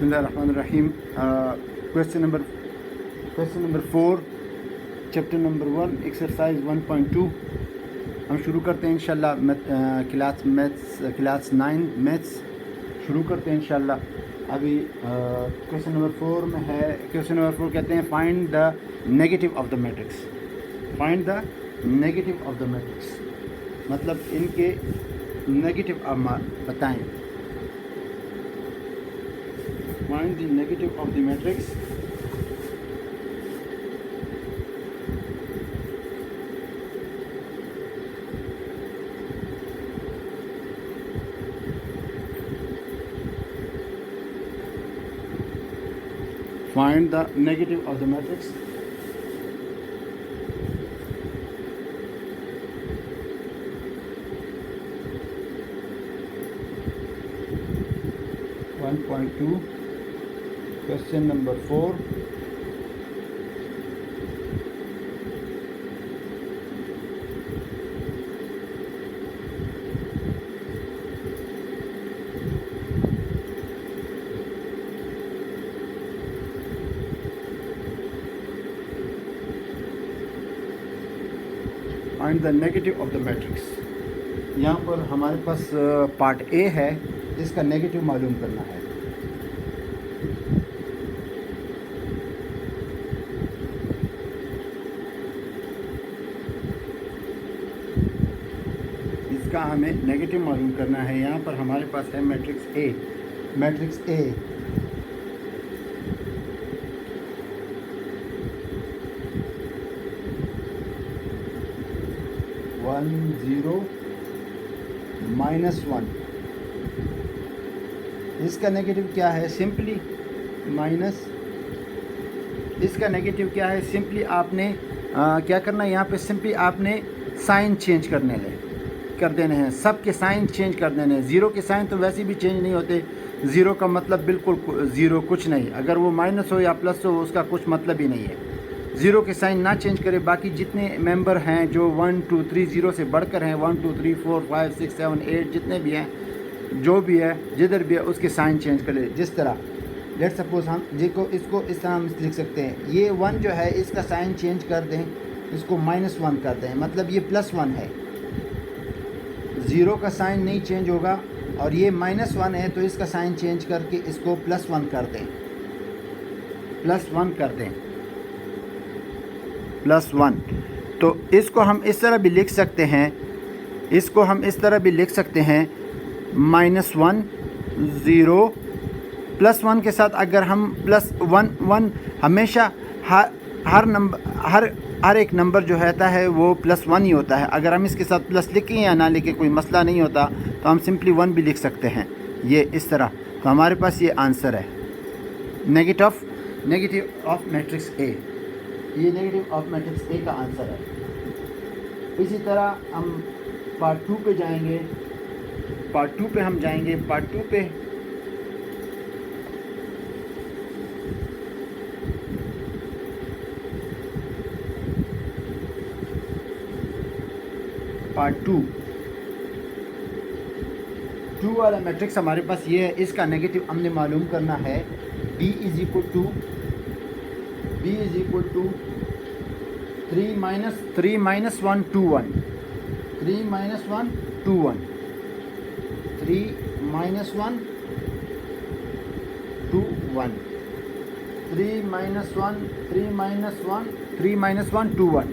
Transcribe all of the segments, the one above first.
बिस्मिल्लाहिर्रहमानिर्रहीम। Question number 4 chapter number 1 exercise 1.2 हम शुरू करते हैं इंशाल्लाह। क्लास 9 मैथ्स शुरू करते हैं इंशाल्लाह। अभी क्वेश्चन नंबर 4 में है। क्वेश्चन नंबर 4 कहते हैं find the negative of the matrix. Find the negative of the matrix मतलब इनके नेगेटिव आप बताएं। Find the negative of the matrix. Find the negative of the matrix. Question number 4. Find the negative of the matrix. यहाँ पर हमारे पास part A है, इसका negative मालूम करना है। इसका हमें नेगेटिव मालूम करना है। यहाँ पर हमारे पास है matrix A. Matrix A one zero -1। इसका नेगेटिव क्या है? Simply minus. इसका नेगेटिव क्या है? सिंपली आपने क्या करना है, यहाँ पे सिंपली आपने साइन चेंज कर देने हैं। सब के साइन चेंज कर देने हैं। ज़ीरो के साइन तो वैसे भी चेंज नहीं होते। ज़ीरो का मतलब बिल्कुल ज़ीरो, कुछ नहीं। अगर वो माइनस हो या प्लस हो उसका कुछ मतलब ही नहीं है। ज़ीरो के साइन ना चेंज करें। बाकी जितने मेंबर हैं जो 1 2 3 ज़ीरो से बढ़कर हैं, 1 2 3 4 5 6 7 8 जितने भी हैं, जो भी है जिधर भी है उसके साइन चेंज कर ले। जिस तरह लेट सपोज हम इसको इस तरह हम लिख सकते हैं। ये 1 जो है इसका साइन चेंज कर दें, इसको -1 कर दें, मतलब ये +1 है। ज़ीरो का साइन नहीं चेंज होगा और ये -1 है तो इसका साइन चेंज करके इसको +1 कर दें। +1 कर दें, +1। तो इसको हम इस तरह भी लिख सकते हैं। इसको हम इस तरह भी लिख सकते हैं -1 0 +1 के साथ अगर हम +1 हमेशा हर एक नंबर जो रहता है वो +1 ही होता है। अगर हम इसके साथ प्लस लिखें या ना लिखें कोई मसला नहीं होता, तो हम सिंपली 1 भी लिख सकते हैं। ये इस तरह। तो हमारे पास ये आंसर है नेगेटिव ऑफ मैट्रिक्स ए। ये नेगेटिव ऑफ मैट्रिक्स ए का आंसर है। इसी तरह हम पार्ट 2 पे जाएंगे। पार्ट 2 पे हम जाएंगे। पार्ट 2 पे पार्ट 2 वाला मैट्रिक्स हमारे पास ये है। इसका नेगेटिव हमने मालूम करना है। b is equal to 3 - 1 2 1 3 - 1 2 1 3 - 1 3 - 1 2 1 3 - 1 3 - 1 2 1।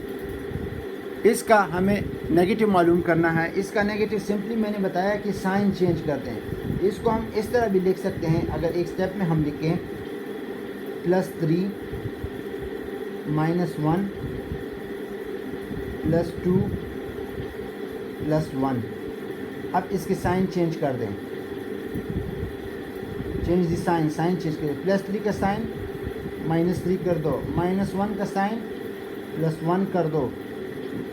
इसका हमें नेगेटिव मालूम करना है। इसका नेगेटिव सिंपली मैंने बताया कि साइन चेंज करते हैं। इसको हम इस तरह भी लिख सकते हैं। अगर एक स्टेप में हम लिखें +3 - 1 +2 +1। अब इसके साइन चेंज कर दें। चेंज द साइन चेंज करें। +3 का साइन -3 कर दो, -1 का साइन +1 कर दो,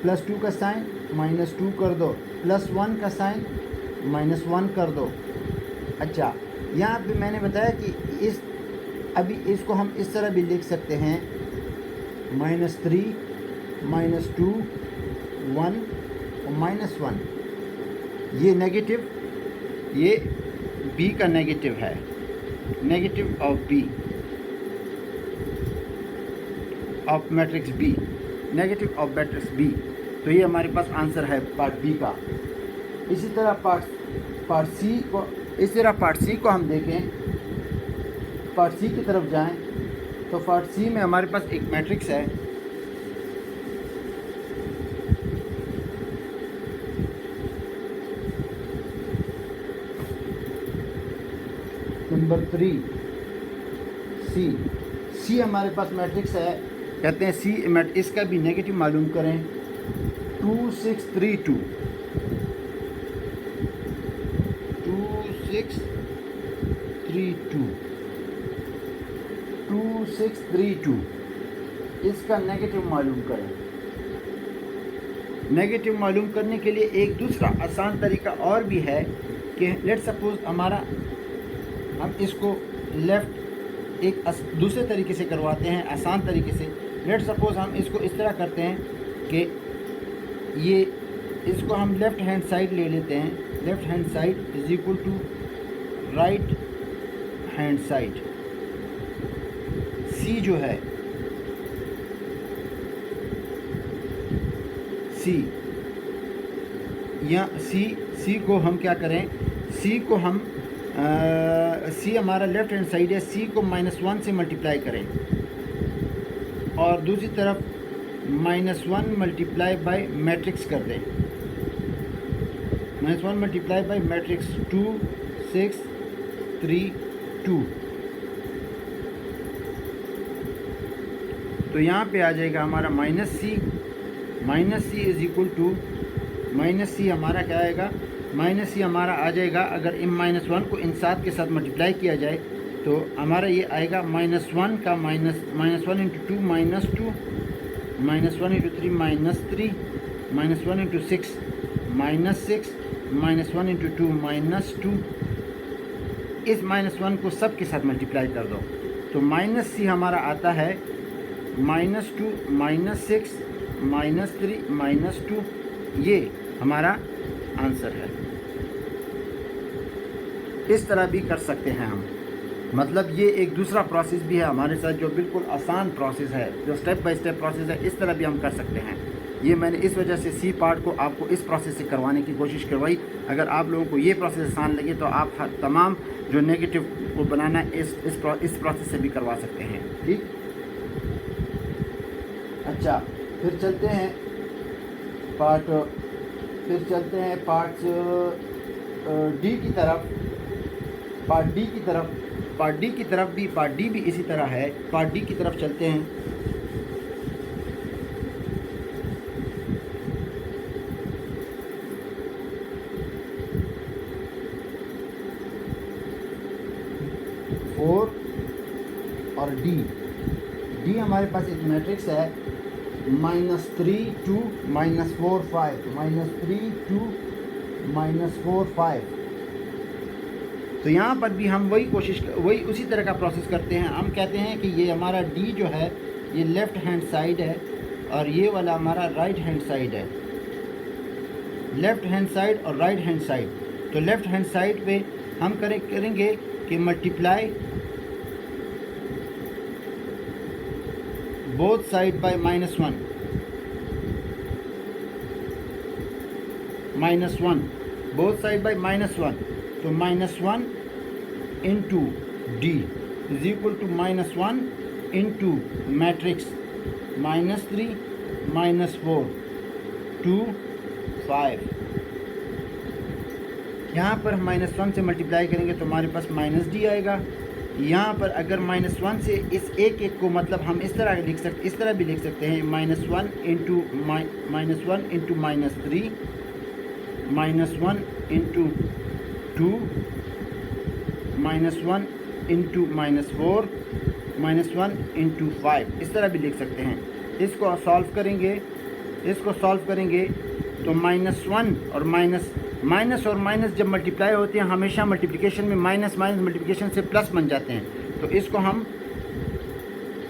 +2 का साइन -2 कर दो, +1 का साइन -1 कर दो। अच्छा, यहाँ पे मैंने बताया कि अभी इसको हम इस तरह भी लिख सकते हैं -3 -2 1 और -1। ये नेगेटिव, ये b का नेगेटिव है। Negative of B, of matrix B, negative of matrix B. तो ये हमारे पास आंसर है पार्ट बी का। इसी तरह पार्ट सी को हम देखें, पार्ट सी की तरफ जाएं तो पार्ट सी में हमारे पास एक मैट्रिक्स है, नंबर 3 सी हमारे पास मैट्रिक्स है। कहते हैं सी इसका भी नेगेटिव मालूम करें। 2 6 3 2 2 6 3 2 2 6 3 2 इसका नेगेटिव मालूम करें। नेगेटिव मालूम करने के लिए एक दूसरा आसान तरीका और भी है कि लेट सपोज हमारा हम इसको लेफ़्ट एक दूसरे तरीके से करवाते हैं, आसान तरीके से। लेट सपोज हम इसको इस तरह करते हैं कि ये इसको हम लेफ़्ट हैंड साइड ले लेते हैं। Left hand side is equal to right hand side. C जो है सी या सी को हम क्या करें, सी को हम सी हमारा लेफ़्ट हैंड साइड है, सी को -1 से मल्टीप्लाई करें और दूसरी तरफ -1 मल्टीप्लाई बाय मैट्रिक्स कर दें। -1 मल्टीप्लाई बाय मैट्रिक्स 2 6 3 2। तो यहाँ पे आ जाएगा हमारा -c is equal to -c हमारा क्या आएगा, -c हमारा आ जाएगा। अगर इन -1 को इन 7 के साथ मल्टीप्लाई किया जाए तो हमारा ये आएगा -1 का -1 × 2 -2 -1 × 3 -3 -1 × 6 -6 -1 × 2 -2। इस -1 को सब के साथ मल्टीप्लाई कर दो तो -c हमारा आता है -2 -6 -3 -2। ये हमारा आंसर है। इस तरह भी कर सकते हैं हम, मतलब ये एक दूसरा प्रोसेस भी है हमारे साथ जो बिल्कुल आसान प्रोसेस है, जो स्टेप बाय स्टेप प्रोसेस है। इस तरह भी हम कर सकते हैं। ये मैंने इस वजह से सी पार्ट को आपको इस प्रोसेस से करवाने की कोशिश करवाई। अगर आप लोगों को ये प्रोसेस आसान लगे तो आप तमाम जो नेगेटिव को बनाना इस प्रोसेस से भी करवा सकते हैं। ठीक, अच्छा फिर चलते हैं पार्ट डी की तरफ। पार्ट डी भी इसी तरह है। पार्ट डी की तरफ चलते हैं। और डी हमारे पास एक मैट्रिक्स है -3 2 -4 5 -3 2 -4 5। तो यहाँ पर भी हम वही उसी तरह का प्रोसेस करते हैं। हम कहते हैं कि ये हमारा डी जो है ये लेफ़्ट हैंड साइड है और ये वाला हमारा राइट हैंड साइड है। लेफ़्ट हैंड साइड और राइट हैंड साइड। तो लेफ़्ट हैंड साइड पे हम करेंगे कि multiply both side by -1 both side by -1। तो -1 into D is equal to -1 into matrix -3 -4 2 5। यहाँ पर हम -1 से मल्टीप्लाई करेंगे तो हमारे पास -d आएगा। यहाँ पर अगर -1 से इस एक को मतलब हम इस तरह भी लिख सकते हैं -1 इंटू -3 -1 इंटू -2 -1 इंटू -4 -1 इंटू 5। इस तरह भी लिख सकते हैं। इसको सॉल्व करेंगे तो -1 और माइनस और माइनस जब मल्टीप्लाई होते हैं हमेशा मल्टीप्लिकेशन में माइनस मल्टीप्लिकेशन से प्लस बन जाते हैं। तो इसको हम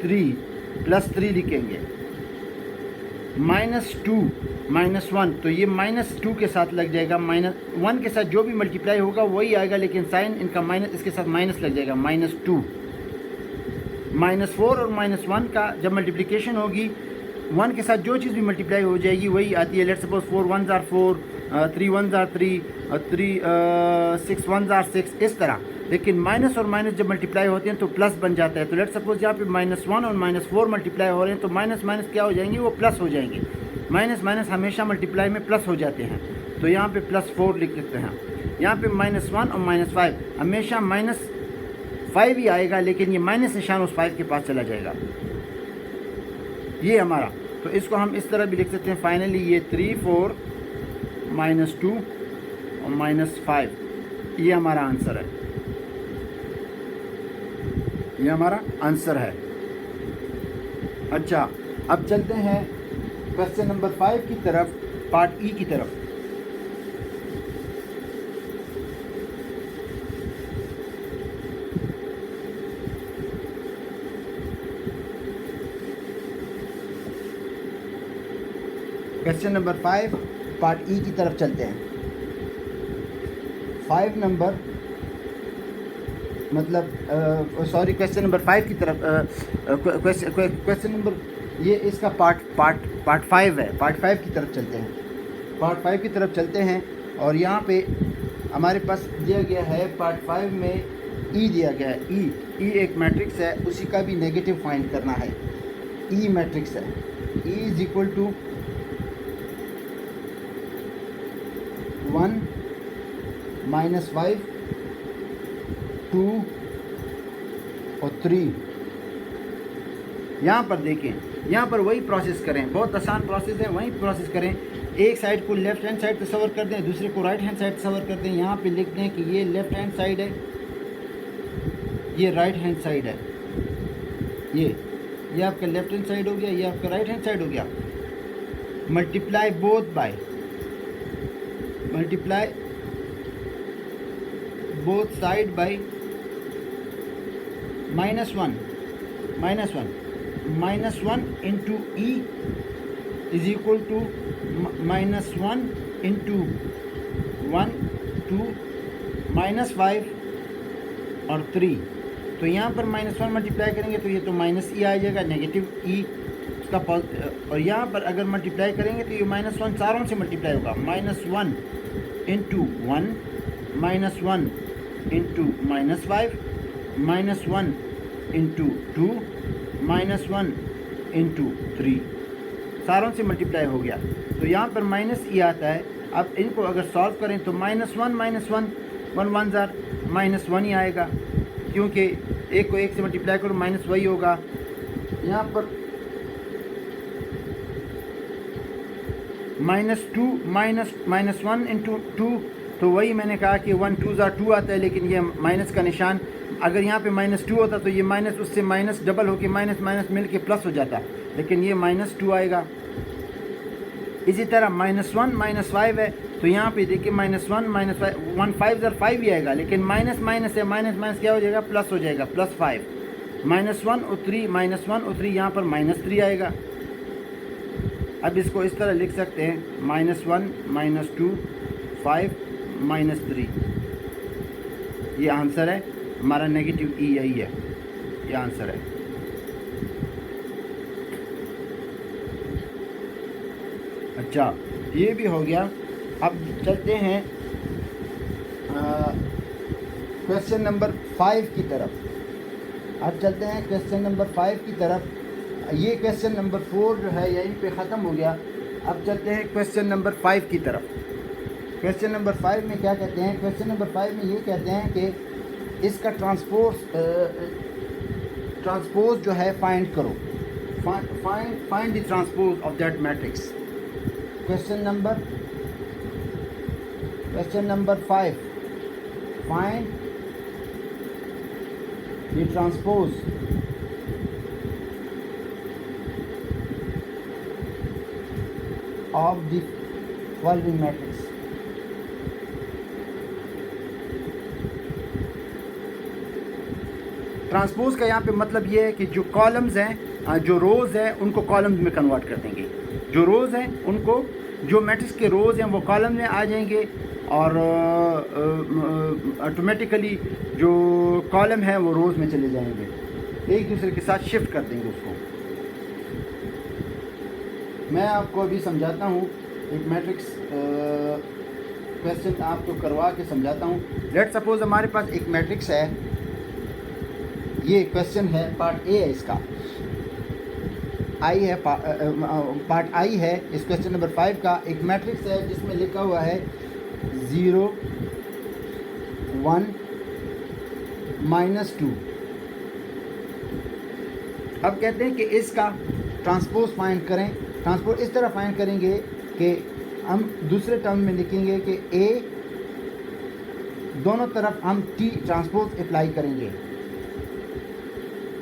3 + 3 लिखेंगे। -2 -1, तो ये -2 के साथ लग जाएगा, -1 के साथ जो भी मल्टीप्लाई होगा वही आएगा, लेकिन साइन इनका माइनस, इसके साथ माइनस लग जाएगा, -2। -4 और -1 का जब मल्टीप्लिकेशन होगी, 1 के साथ जो चीज़ भी मल्टीप्लाई हो जाएगी वही आती है। Let's suppose 4 1s are 4, 3 1s are 3, 6 1s are 6, इस तरह। लेकिन माइनस और माइनस जब मल्टीप्लाई होते हैं तो प्लस बन जाता है। तो लेट्स सपोज यहाँ पे -1 और -4 मल्टीप्लाई हो रहे हैं, तो माइनस माइनस क्या हो जाएंगे, वो प्लस हो जाएंगे। माइनस माइनस हमेशा मल्टीप्लाई में प्लस हो जाते हैं, तो यहाँ पे +4 लिख देते हैं। यहाँ पे -1 और -5 हमेशा -5 ही आएगा, लेकिन ये माइनस निशान उस 5 के पास चला जाएगा, ये हमारा। तो इसको हम इस तरह भी लिख सकते हैं, फाइनली ये 3 4 -2 और -5, ये हमारा आंसर है, ये हमारा आंसर है। अच्छा, अब चलते हैं क्वेश्चन नंबर 5 की तरफ, पार्ट ई की तरफ। क्वेश्चन नंबर 5 पार्ट ई की तरफ चलते हैं। 5 नंबर मतलब सॉरी, क्वेश्चन नंबर 5 की तरफ, क्वेश्चन नंबर, ये इसका पार्ट 5 है। पार्ट 5 की तरफ चलते हैं, पार्ट 5 की तरफ चलते हैं। और यहाँ पे हमारे पास दिया गया है, पार्ट 5 में ई दिया गया है। ई एक मैट्रिक्स है, उसी का भी नेगेटिव फाइंड करना है। ई मैट्रिक्स है, ई इज इक्वल टू 1 -5 2 और 3। यहाँ पर देखें, यहाँ पर वही प्रोसेस करें, बहुत आसान प्रोसेस है, वही प्रोसेस करें। एक साइड को लेफ़्ट हैंड साइड तस्वर कर दें, दूसरे को राइट हैंड साइड तस्वर कर दें। यहाँ पे लिख दें कि ये लेफ़्ट हैंड साइड है, ये राइट हैंड साइड है। ये आपका लेफ़्ट हैंड साइड हो गया, ये आपका राइट हैंड साइड हो गया। Multiply both by, multiply both side by -1 into e is equal to -1 into 1 2 -5 और 3। तो यहाँ पर -1 मल्टीप्लाई करेंगे तो ये तो -e आ जाएगा, नेगेटिव e उसका, और यहाँ पर अगर मल्टीप्लाई करेंगे तो ये -1 चारों से मल्टीप्लाई होगा। -1 into 1 -1 into -5 -1 into 2 -1 into 3, सारों से मल्टीप्लाई हो गया। तो यहाँ पर -e आता है। अब इनको अगर सॉल्व करें तो -1 -1 1 1s are -1 ही आएगा, क्योंकि एक को एक से मल्टीप्लाई करो माइनस वही होगा। यहाँ पर -2 -1 into 2, तो वही मैंने कहा कि 1 2s are 2 आता है, लेकिन ये माइनस का निशान, अगर यहाँ पे -2 होता तो ये माइनस उससे माइनस डबल होके माइनस माइनस मिल के प्लस हो जाता, लेकिन ये -2 आएगा। इसी तरह -1 -5 है, तो यहाँ पे देखिए -1 -5 1 5s are 5 ही आएगा, लेकिन माइनस माइनस है, माइनस माइनस क्या हो जाएगा, प्लस हो जाएगा, +5। -1 और 3, -1 और 3, यहाँ पर -3 आएगा। अब इसको इस तरह लिख सकते हैं, -1 -2 5 -3, ये आंसर है हमारा। नेगेटिव ई यही है, ये आंसर है। अच्छा, ये भी हो गया। अब चलते हैं क्वेश्चन नंबर 5 की तरफ। अब चलते हैं क्वेश्चन नंबर 5 की तरफ। ये क्वेश्चन नंबर 4 जो है यहीं पे ख़त्म हो गया। अब चलते हैं क्वेश्चन नंबर 5 की तरफ। क्वेश्चन नंबर 5 में क्या कहते हैं, क्वेश्चन नंबर 5 में ये कहते हैं कि इसका ट्रांसपोज जो है फाइंड करो, find the transpose of that matrix. Question number 5, find the transpose of the following matrix. Transpose का यहाँ पे मतलब ये है कि जो कॉलम्स हैं, जो रोज़ हैं, उनको कॉलम्स में कन्वर्ट कर देंगे। जो रोज़ हैं उनको, जो मैट्रिक्स के रोज़ हैं वो कॉलम में आ जाएंगे, और ऑटोमेटिकली जो कॉलम है वो रोज़ में चले जाएंगे, एक दूसरे के साथ शिफ्ट कर देंगे उसको। मैं आपको अभी समझाता हूँ, एक मैट्रिक्स क्वेश्चन आपको करवा के समझाता हूँ। लेट सपोज हमारे पास एक मैट्रिक्स है, ये क्वेश्चन है, पार्ट ए है इसका, आई है, पार्ट आई है इस क्वेश्चन नंबर 5 का। एक मैट्रिक्स है जिसमें लिखा हुआ है 0 1 -2। अब कहते हैं कि इसका ट्रांसपोज फाइंड करें। ट्रांसपोज इस तरह फाइंड करेंगे कि हम दूसरे टर्म में लिखेंगे कि ए, दोनों तरफ हम टी ट्रांसपोज अप्लाई करेंगे।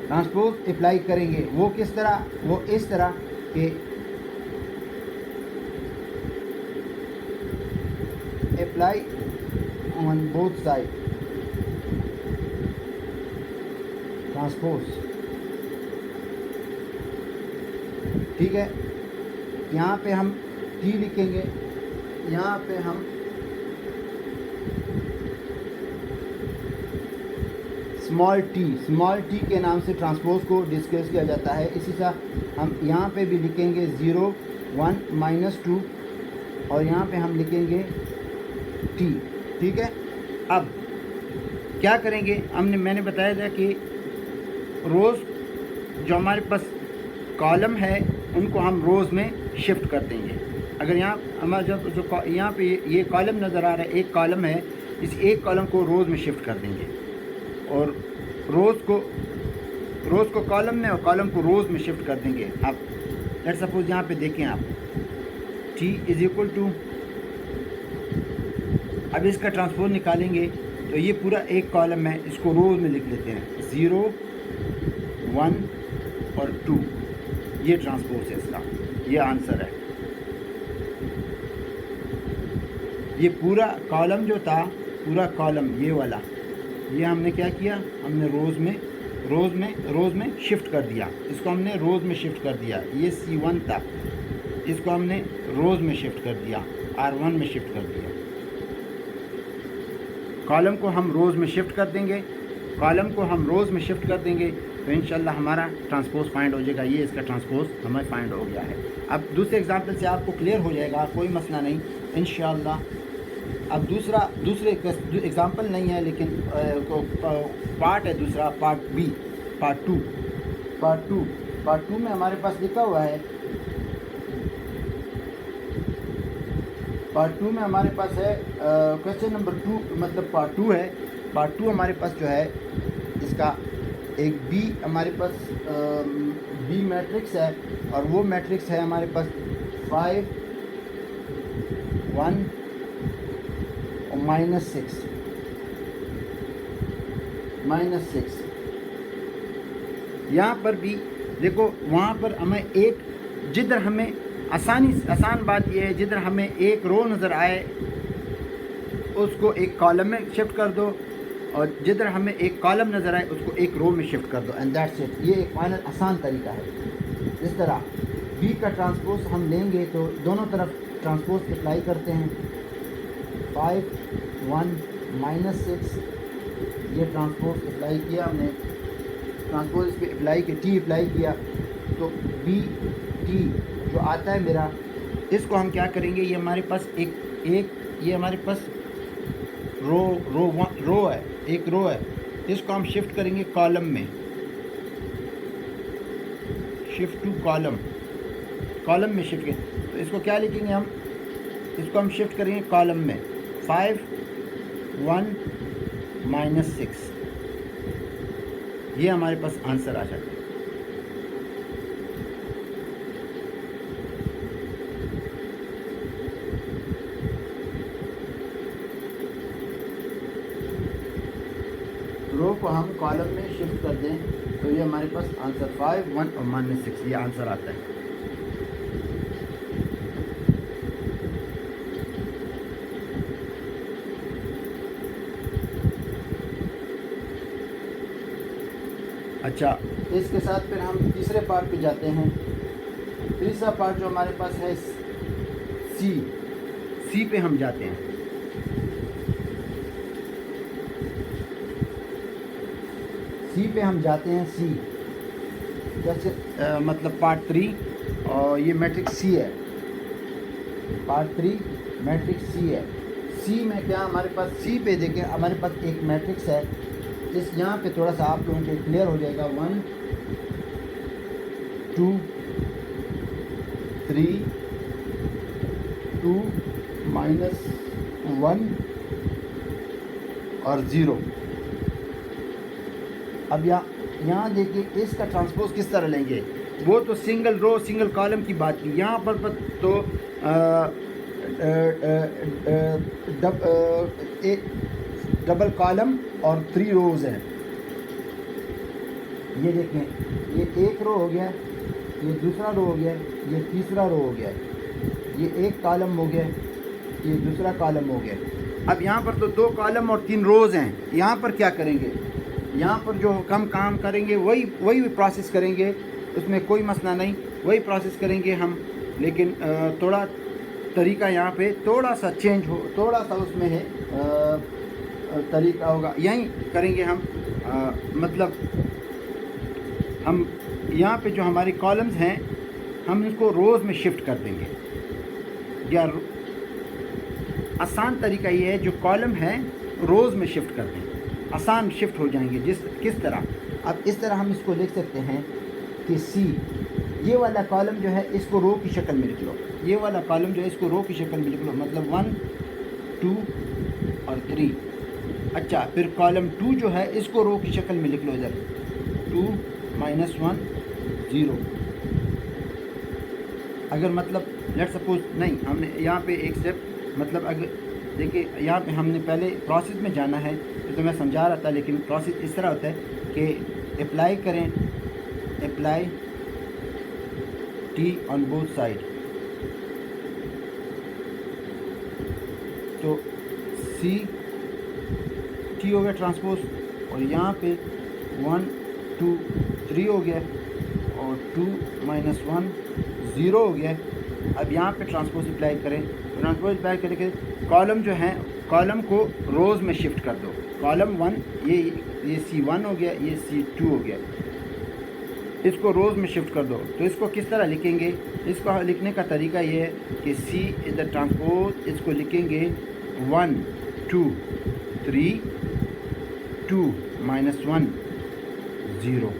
ट्रांसपोज अप्लाई करेंगे वो किस तरह, वो इस तरह कि apply on both side transpose, ठीक है। यहाँ पे हम टी लिखेंगे, यहाँ पे हम स्मॉल टी के नाम से ट्रांसपोज को डिस्कस किया जाता है। इसी तरह हम यहाँ पे भी लिखेंगे 0 1 -2, और यहाँ पे हम लिखेंगे टी, ठीक है। अब क्या करेंगे, मैंने बताया था कि रोज़ जो हमारे पास कॉलम है उनको हम रोज़ में शिफ्ट कर देंगे। अगर यहाँ हमारा जो यहाँ पे ये कॉलम नज़र आ रहा है, एक कॉलम है, इस एक कॉलम को रोज़ में शिफ्ट कर देंगे, और रोज़ को कॉलम में और कॉलम को रोज़ में शिफ्ट कर देंगे। आप लेट सपोज यहाँ पे देखें आप, टी इज़ इक्वल टू, अब इसका ट्रांसपोज निकालेंगे तो ये पूरा एक कॉलम है, इसको रोज़ में लिख लेते हैं 0 1 और 2, ये ट्रांसपोज है इसका, ये आंसर है। ये पूरा कॉलम जो था, पूरा कॉलम ये वाला, ये हमने क्या किया, हमने रोज़ में शिफ्ट कर दिया, इसको हमने रोज़ में शिफ्ट कर दिया। ये C1 था, इसको हमने रोज़ में शिफ्ट कर दिया, R1 में शिफ्ट कर दिया। कॉलम को हम रोज़ में शिफ्ट कर देंगे, तो इंशाल्लाह हमारा ट्रांसपोज फाइंड हो जाएगा। ये इसका ट्रांसपोज हमें फाइंड हो गया है। अब दूसरे एग्जांपल से आपको क्लियर हो जाएगा, कोई मसला नहीं इंशाल्लाह। अब दूसरे एग्जांपल नहीं है, लेकिन पार्ट है दूसरा, पार्ट टू में हमारे पास लिखा हुआ है, पार्ट 2 में हमारे पास है क्वेश्चन नंबर 2, मतलब पार्ट 2 है। पार्ट 2 हमारे पास जो है, इसका एक बी हमारे पास बी मैट्रिक्स है, और वो मैट्रिक्स है हमारे पास 5 1 और -6। यहाँ पर भी देखो, वहाँ पर हमें एक, जिधर हमें आसान बात यह है, जिधर हमें एक रो नज़र आए उसको एक कॉलम में शिफ्ट कर दो, और जिधर हमें एक कॉलम नज़र आए उसको एक रो में शिफ्ट कर दो, एंड दैट्स इट। ये एक फाइनल आसान तरीका है। इस तरह बी का ट्रांसपोज हम लेंगे तो दोनों तरफ ट्रांसपोज अप्लाई करते हैं। 5 1 -6, ये ट्रांसपोज अप्लाई किया हमने, ट्रांसपोज इस पर अप्लाई किया, टी अप्लाई किया, तो बी टी जो आता है मेरा, इसको हम क्या करेंगे, ये हमारे पास ये हमारे पास रो है, एक रो है, इसको हम शिफ्ट करेंगे कॉलम में, शिफ्ट टू कॉलम में शिफ्ट करें। तो इसको क्या लिखेंगे हम, इसको हम शिफ्ट करेंगे कॉलम में, 5 1 -6, ये हमारे पास आंसर आ जाता है। रो को हम कॉलम में शिफ्ट कर दें तो ये हमारे पास आंसर 5 1 और -6, ये आंसर आता है। अच्छा, इसके साथ फिर हम तीसरे पार्ट पे जाते हैं। तीसरा पार्ट जो हमारे पास है सी पे हम जाते हैं। सी पे हम जाते हैं। सी जैसे मतलब पार्ट 3 और ये मैट्रिक्स सी है। पार्ट 3 मैट्रिक्स सी है। सी में क्या हमारे पास, सी पे देखें हमारे पास एक मैट्रिक्स है। इस यहाँ पे थोड़ा सा आप लोगों को क्लियर हो जाएगा। 1 2 3 2 -1 और 0। अब यहाँ देखिए इसका ट्रांसपोज किस तरह लेंगे। वो तो सिंगल रो सिंगल कॉलम की बात की। यहाँ पर तो डबल कॉलम और 3 रोज़ हैं। ये देखें, ये एक रो हो गया, ये दूसरा रो हो गया, ये तीसरा रो हो गया, ये एक कॉलम हो गया, ये दूसरा कॉलम हो गया। अब यहाँ पर तो 2 कॉलम और 3 रोज़ हैं। यहाँ पर क्या करेंगे, यहाँ पर जो कम काम करेंगे वही प्रोसेस करेंगे, उसमें कोई मसला नहीं, वही प्रोसेस करेंगे हम। लेकिन थोड़ा तरीका यहाँ पे थोड़ा सा चेंज हो, थोड़ा सा उसमें है तरीका होगा। यहीं करेंगे हम। मतलब हम यहाँ पे जो हमारे कॉलम्स हैं हम इसको रोज़ में शिफ्ट कर देंगे। या आसान तरीका ये है, जो कॉलम है रोज़ में शिफ्ट कर दें, आसान शिफ्ट हो जाएंगे। किस तरह, अब इस तरह हम इसको लिख सकते हैं कि सी, ये वाला कॉलम जो है इसको रो की शक्ल में लिख लो। ये वाला कॉलम जो है इसको रो की शक्ल में लिख लो, मतलब 1 2 और 3। अच्छा, फिर कॉलम 2 जो है इसको रो की शक्ल में लिख लो, इधर 2 -1 0। अगर मतलब लेट सपोज नहीं, हमने यहाँ पे एक स्टेप, मतलब अगर देखिए यहाँ पे हमने पहले प्रोसेस में जाना है, तो मैं समझा रहा था। लेकिन प्रोसेस इस तरह होता है कि अप्लाई करें, apply T on both side. तो सी टी हो गया ट्रांसपोज, और यहाँ पे 1 2 3 हो गया, और 2 -1 0 हो गया। अब यहाँ पे ट्रांसपोज अप्लाई करें। ट्रांसपोज अप्लाई करके कॉलम जो है, कॉलम को रोज़ में शिफ्ट कर दो। कॉलम 1 ये C1 हो गया, ये C2 हो गया, इसको रोज़ में शिफ्ट कर दो। तो इसको किस तरह लिखेंगे, इसको लिखने का तरीका ये है कि C इज द ट्रांसपोज, इसको लिखेंगे 1 2 3 2 -1 0।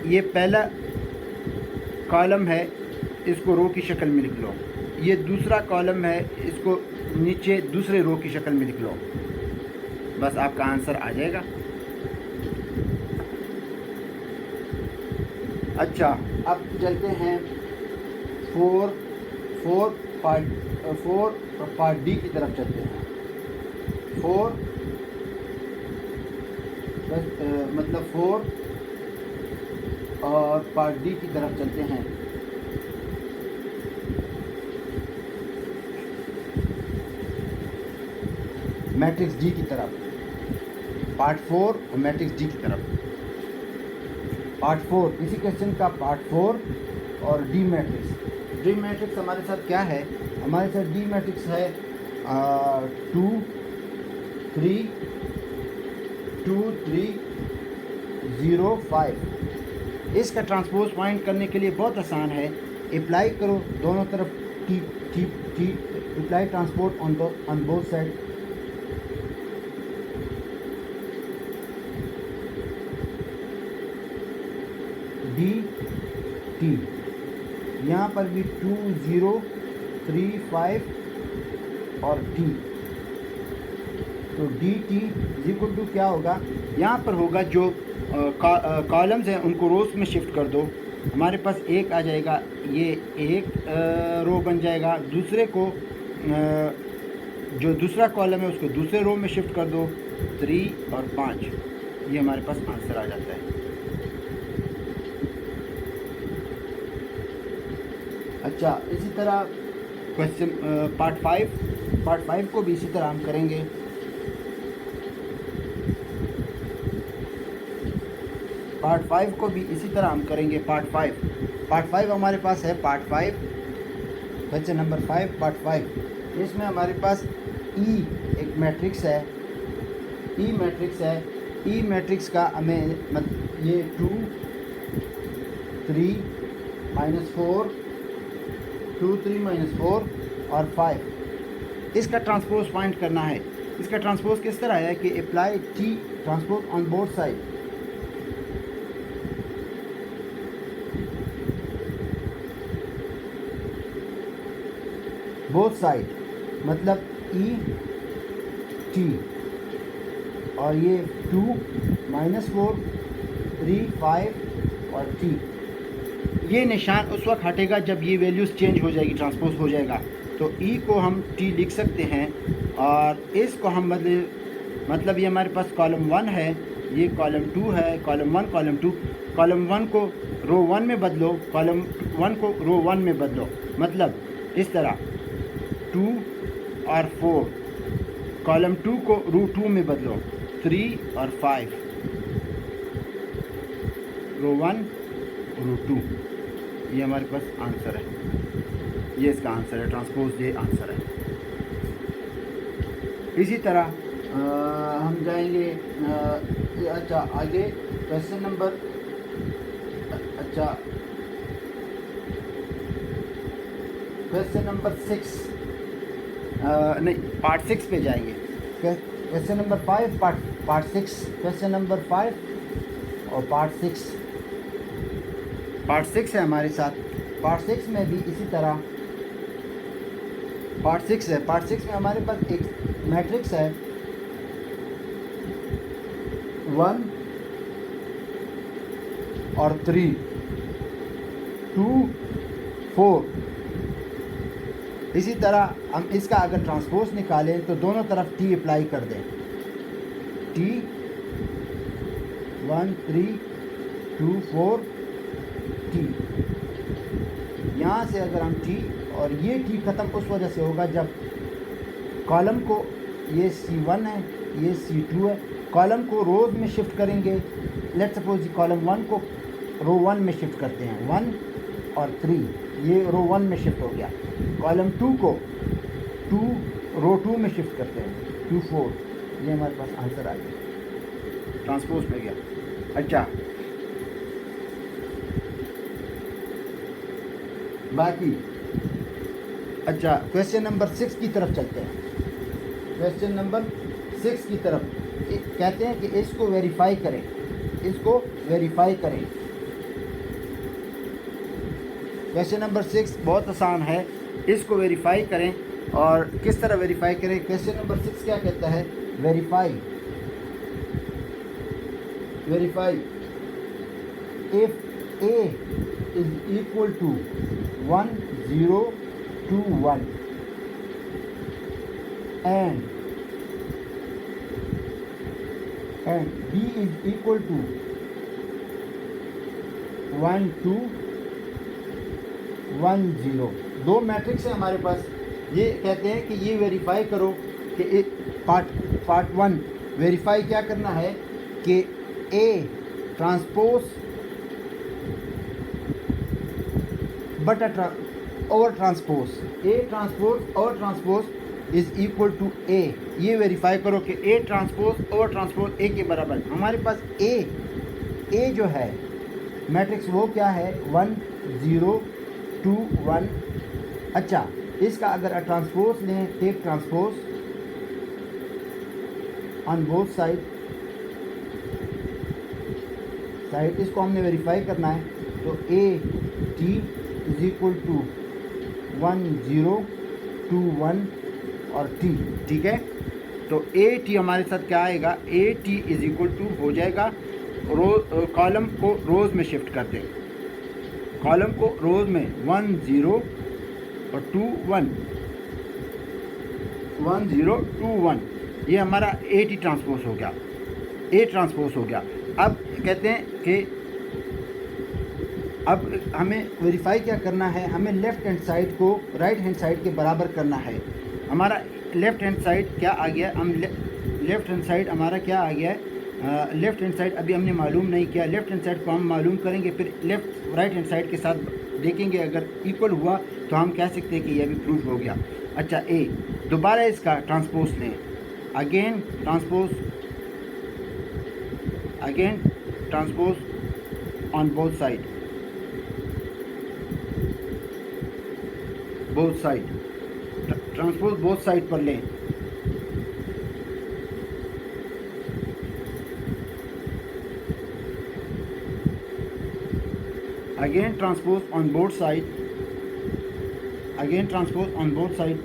ये पहला कॉलम है, इसको रो की शक्ल में लिख लो। ये दूसरा कॉलम है, इसको नीचे दूसरे रो की शक्ल में लिख लो। बस आपका आंसर आ जाएगा। अच्छा, अब चलते हैं 4 पार्ट डी की तरफ चलते हैं। 4 मतलब 4 और पार्ट डी की तरफ चलते हैं। मैट्रिक्स डी की तरफ, पार्ट 4 और मैट्रिक्स डी की तरफ। पार्ट 4 इसी क्वेश्चन का पार्ट 4 और डी मैट्रिक्स। डी मैट्रिक्स हमारे साथ क्या है, हमारे साथ डी मैट्रिक्स है 2 3 2 3 0 5। इसका ट्रांसपोज फाइंड करने के लिए बहुत आसान है। अप्लाई करो दोनों तरफ T apply transport on both side. D T, यहाँ पर भी 2 0 3 5 और टी। तो डी टी इक्वल टू क्या होगा, यहाँ पर होगा जो कॉलम्स हैं उनको रोज़ में शिफ्ट कर दो। हमारे पास एक आ जाएगा, ये एक रो बन जाएगा। दूसरे को जो दूसरा कॉलम है उसको दूसरे रो में शिफ्ट कर दो, 3 और 5। ये हमारे पास आंसर आ जाता है। अच्छा, इसी तरह क्वेश्चन पार्ट 5 को भी इसी तरह हम करेंगे। पार्ट 5 को भी इसी तरह हम करेंगे। पार्ट 5 हमारे पास है, पार्ट 5 क्वेश्चन नंबर 5 पार्ट 5। इसमें हमारे पास ई एक मैट्रिक्स है, ई मैट्रिक्स है। ई मैट्रिक्स का हमें ये 2 3 -4 2 3 -4 और 5 इसका ट्रांसपोज फाइंड करना है। इसका ट्रांसपोज किस तरह है कि apply T transpose on both side. Both side मतलब ई टी और ये 2 -4 3 5 और टी। ये निशान उस वक्त हटेगा जब ये वैल्यूज़ चेंज हो जाएगी, ट्रांसपोज हो जाएगा। तो ई को हम टी लिख सकते हैं और इसको हम मतलब ये हमारे पास कॉलम 1 है, ये कॉलम 2 है, कॉलम 1 कॉलम 2। कॉलम 1 को रो 1 में बदलो, कॉलम 1 को रो 1 में बदलो, मतलब इस तरह 2 और 4। कॉलम 2 को रो 2 में बदलो, 3 और 5, रो 1 रो 2। ये हमारे पास आंसर है, ये इसका आंसर है, ट्रांसपोज ये आंसर है। इसी तरह हम जाएंगे अच्छा आगे क्वेश्चन नंबर क्वेश्चन नंबर 6 नहीं पार्ट 6 पे जाएंगे। Question number 5 part 6, question number 5 और पार्ट 6 है हमारे साथ। पार्ट 6 में भी इसी तरह पार्ट 6 है। पार्ट 6 में हमारे पास एक मैट्रिक्स है 1 और 3 2 4। इसी तरह हम इसका अगर ट्रांसपोज निकालें तो दोनों तरफ टी अप्लाई कर दें, टी 1 3 2 4 टी। यहाँ से अगर हम टी और ये टी ख़त्म उस वजह से होगा जब कॉलम को, ये C1 है ये C2 है, कॉलम को रोज़ में शिफ्ट करेंगे। लेट्स सपोज कॉलम 1 को रो 1 में शिफ्ट करते हैं, 1 और 3 ये रो 1 में शिफ्ट हो गया। कॉलम 2 को 2 रो 2 में शिफ्ट करते हैं, 2 4। ये हमारे पास आंसर आ गया, ट्रांसपोज में गया। अच्छा बाकी अच्छा क्वेश्चन नंबर 6 की तरफ चलते हैं। क्वेश्चन नंबर 6 की तरफ कहते हैं कि इसको वेरीफाई करें, इसको वेरीफाई करें। क्वेश्चन नंबर 6 बहुत आसान है, इसको वेरीफाई करें। और किस तरह वेरीफाई करें? क्वेश्चन नंबर 6 क्या कहता है? Verify if a is equal to 1 0 2 1 and b is equal to 1 2 1 0। दो मैट्रिक्स है हमारे पास। ये कहते हैं कि ये वेरीफाई करो कि पार्ट 1 वेरीफाई क्या करना है कि a ट्रांसपोज बटा over transpose, A transpose over transpose is equal to A. ये वेरीफाई करो कि A transpose over transpose A के बराबर। हमारे पास ए जो है मैट्रिक्स वो क्या है? 1 0 2 1। अच्छा इसका अगर ट्रांसपोज लें, take transpose on both side, इसको हमने वेरीफाई करना है। तो A T is equal to 1 0 2 1 और टी, ठीक है। तो ए टी हमारे साथ क्या आएगा? A T is equal to हो जाएगा कॉलम को रोज़ में शिफ्ट कर दें, कॉलम को रोज़ में 1 0 और 2 1 1 0 2 1। ये हमारा ए टी ट्रांसपोज हो गया, ए ट्रांसपोज हो गया। अब कहते हैं कि अब हमें वेरीफाई क्या करना है? हमें लेफ़्ट हैंड साइड को राइट हैंड साइड के बराबर करना है। हमारा लेफ़्ट हैंड साइड क्या आ गया? हम लेफ़्ट हैंड साइड हमारा क्या आ गया है? लेफ़्ट हैंड साइड अभी हमने मालूम नहीं किया, लेफ़्ट हैंड साइड को हम मालूम करेंगे, फिर लेफ़्ट राइट हैंड साइड के साथ देखेंगे, अगर इक्वल हुआ तो हम कह सकते हैं कि यह भी प्रूफ हो गया। अच्छा, ए दोबारा इसका ट्रांसपोज लें, again transpose on both side, transpose both side पर लें। Again transpose on both side, again transpose on both side,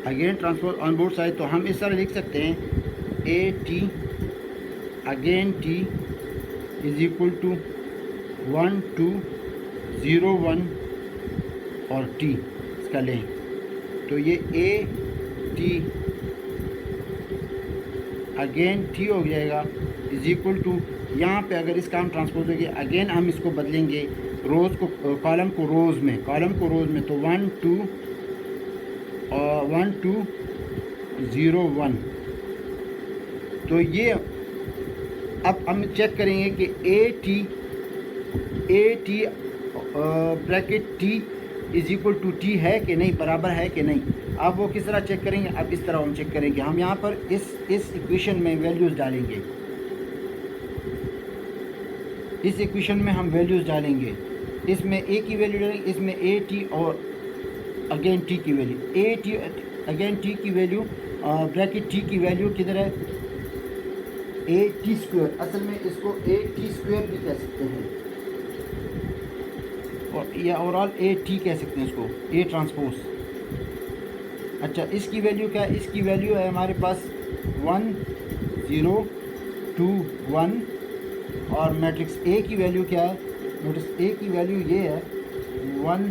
again transpose on both side। तो हम इस तरह लिख सकते हैं A T again T is equal to 1 2 0 1 और टी इसका लें, तो ये ए टी अगेन टी हो जाएगा इज इक्वल टू, यहाँ पे अगर इसका हम ट्रांसपोज होगी अगेन हम इसको बदलेंगे रोज़ को, कॉलम को रोज़ में, तो 1 2 0 1। तो ये अब हम चेक करेंगे कि A T bracket T is equal to T है कि नहीं, बराबर है कि नहीं। अब वो किस तरह चेक करेंगे, अब इस तरह हम चेक करेंगे, हम यहाँ पर इस इक्वेशन में वैल्यूज़ डालेंगे, इस इक्वेशन में हम वैल्यूज़ डालेंगे, इसमें ए की वैल्यू डालेंगे, इसमें ए टी और अगेन टी की वैल्यू, ए टी अगेन टी की वैल्यू, ब्रैकेट टी की वैल्यू किधर है, ए टी स्क्वायर, असल में इसको ए टी स्क्वायर भी कह सकते हैं, और या ओवरऑल ए टी कह सकते हैं इसको, ए ट्रांसपोज। अच्छा, इसकी वैल्यू क्या है, इसकी वैल्यू है हमारे पास 1 0 2 1, और मैट्रिक्स ए की वैल्यू क्या है, मैट्रिक्स ए की वैल्यू ये है 1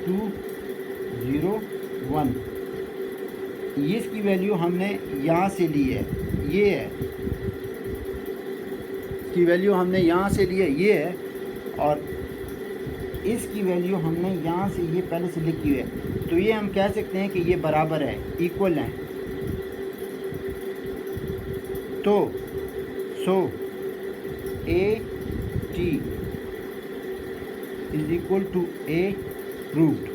2 0 1। ये इसकी वैल्यू हमने यहाँ से ली है, ये है इसकी वैल्यू हमने यहाँ से ली है, ये है, और इसकी वैल्यू हमने यहाँ से ये पहले से लिखी हुई है, तो ये हम कह सकते हैं कि ये बराबर है, इक्वल है। तो so A T is equal to A proved,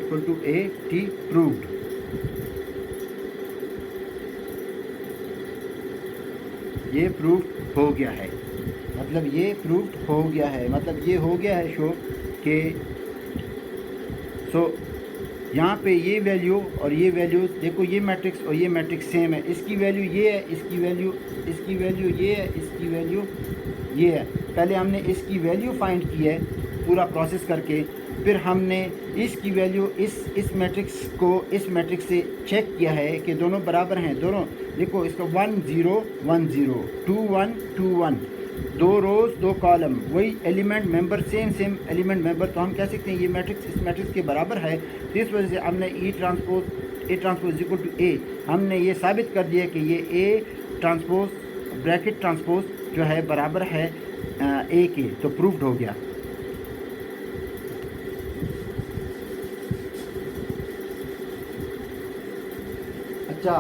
equal to A T proved. ये प्रूव हो गया है, मतलब ये प्रूव्ड हो गया है, मतलब ये हो गया है शो कि सो यहाँ पे ये वैल्यू और ये वैल्यू देखो, ये मैट्रिक्स और ये मैट्रिक्स सेम है, इसकी वैल्यू ये है, इसकी वैल्यू ये है, इसकी वैल्यू ये है। पहले हमने इसकी वैल्यू फाइंड की है पूरा प्रोसेस करके, फिर हमने इसकी वैल्यू इस मैट्रिक्स को इस मैट्रिक्स से चेक किया है कि दोनों बराबर हैं, दोनों देखो, इसका 1 0 1 0 2 1 2 1, 2 रोज़ 2 कॉलम, वही element member, same element member, तो हम कह सकते हैं ये मैट्रिक्स इस मैट्रिक्स के बराबर है। तो इस वजह से हमने ए ट्रांसपोज इक्वल टू ए, हमने ये साबित कर दिया कि ये ए ट्रांसपोज ब्रैकेट ट्रांसपोज जो है बराबर है ए के, तो प्रूव्ड हो गया। अच्छा,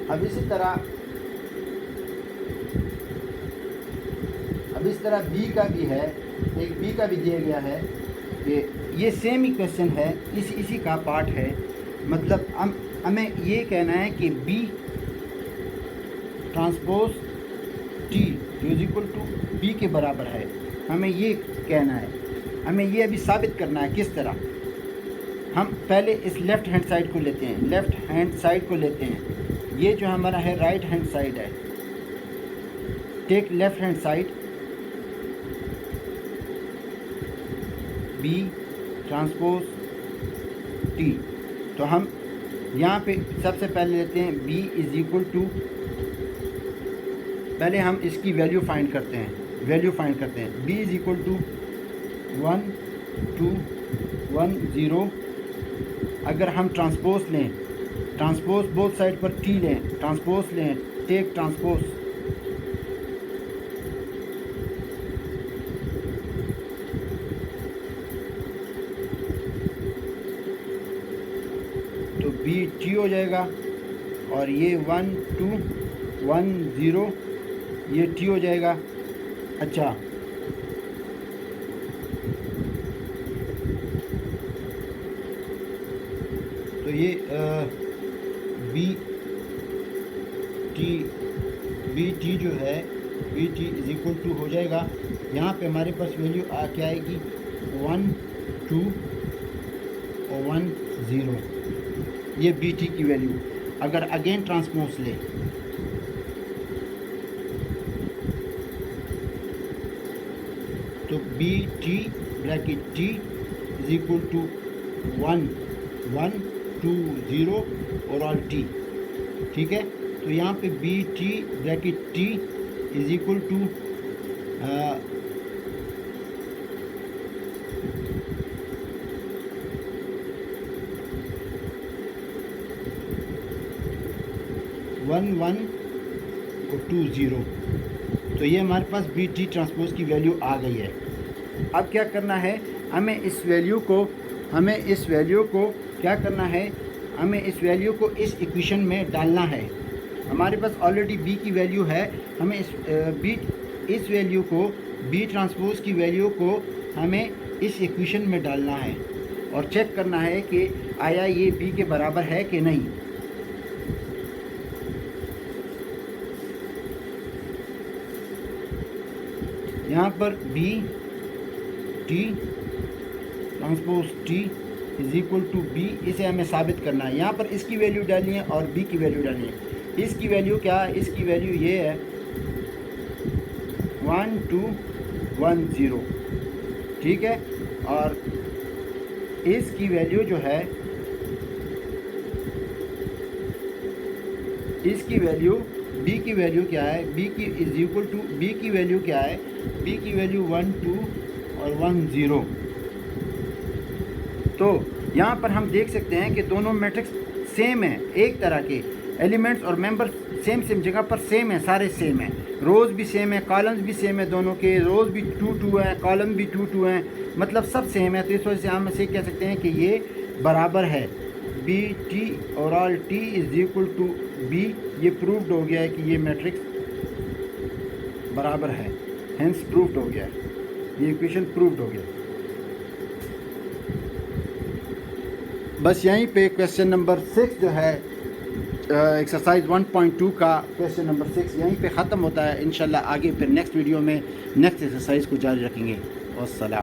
अब इस तरह बी का भी है, एक बी का भी दिया गया है कि ये सेम ही क्वेश्चन है, इसी का पार्ट है, मतलब हमें ये कहना है कि B transpose T is equal to B के बराबर है, हमें ये कहना है, हमें ये अभी साबित करना है। किस तरह, हम पहले इस लेफ़्ट हैंड साइड को लेते हैं, ये जो हमारा है राइट हैंड साइड है, take left hand side, B transpose T, तो हम यहाँ पे सबसे पहले लेते हैं बी इज इक्वल टू, पहले हम इसकी वैल्यू फाइंड करते हैं, बी इज इक्वल टू 1 2 1 0। अगर हम ट्रांसपोज लें ट्रांसपोज बोथ साइड पर टी लें, ट्रांसपोज लें, टेक ट्रांसपोज। तो बी टी हो जाएगा और ये 1 2 1 0 ये टी हो जाएगा। अच्छा तो ये बी टी जो है B T is equal to हो जाएगा, यहाँ पे हमारे पास वैल्यू क्या आएगी 1 2 और 1 0, ये बी टी की वैल्यू। अगर अगेन ट्रांसपोज ले तो B T bracket T is equal to 1 1 2 0 और ऑल टी। ठीक है, तो यहाँ पे B T bracket T is equal to 1 1 और 2 0। तो ये हमारे पास बी टी ट्रांसपोज की वैल्यू आ गई है। अब क्या करना है, हमें इस वैल्यू को क्या करना है, हमें इस वैल्यू को इस इक्वेशन में डालना है। हमारे पास ऑलरेडी बी की वैल्यू है, हमें इस वैल्यू को बी ट्रांसपोज की वैल्यू को हमें इस इक्वेशन में डालना है और चेक करना है कि आया ये बी के बराबर है कि नहीं। यहाँ पर B T transpose T is equal to B, इसे हमें साबित करना है। यहाँ पर इसकी वैल्यू डालनी है और बी की वैल्यू डालनी है। इसकी वैल्यू क्या है, इसकी वैल्यू ये है 1 2 1 0। ठीक है, और इसकी वैल्यू जो है, इसकी वैल्यू बी की वैल्यू क्या है, बी की इज इक्वल टू बी की वैल्यू क्या है, बी की वैल्यू 1 2 और 1 0। तो यहाँ पर हम देख सकते हैं कि दोनों मैट्रिक्स सेम है, एक तरह के एलिमेंट्स और मेंबर सेम जगह पर सेम है, सारे सेम है, रोज़ भी सेम है, कॉलम्स भी सेम है, दोनों के रोज़ भी 2 2 है, कॉलम भी 2 2 हैं, मतलब सब सेम है। तो इस वजह से हम इसे कह सकते हैं कि ये बराबर है, बी टी और all T is equal to B. ये प्रूव्ड हो गया है कि ये मैट्रिक्स बराबर है, हेंस प्रूव्ड हो गया है, ये इक्वेशन प्रूव्ड हो गया। बस यहीं पे क्वेश्चन नंबर 6 जो है एक्सरसाइज 1.2 का क्वेश्चन नंबर 6 यहीं पे ख़त्म होता है। इंशाल्लाह आगे फिर नेक्स्ट वीडियो में नेक्स्ट एक्सरसाइज को जारी रखेंगे। वस्सलाम।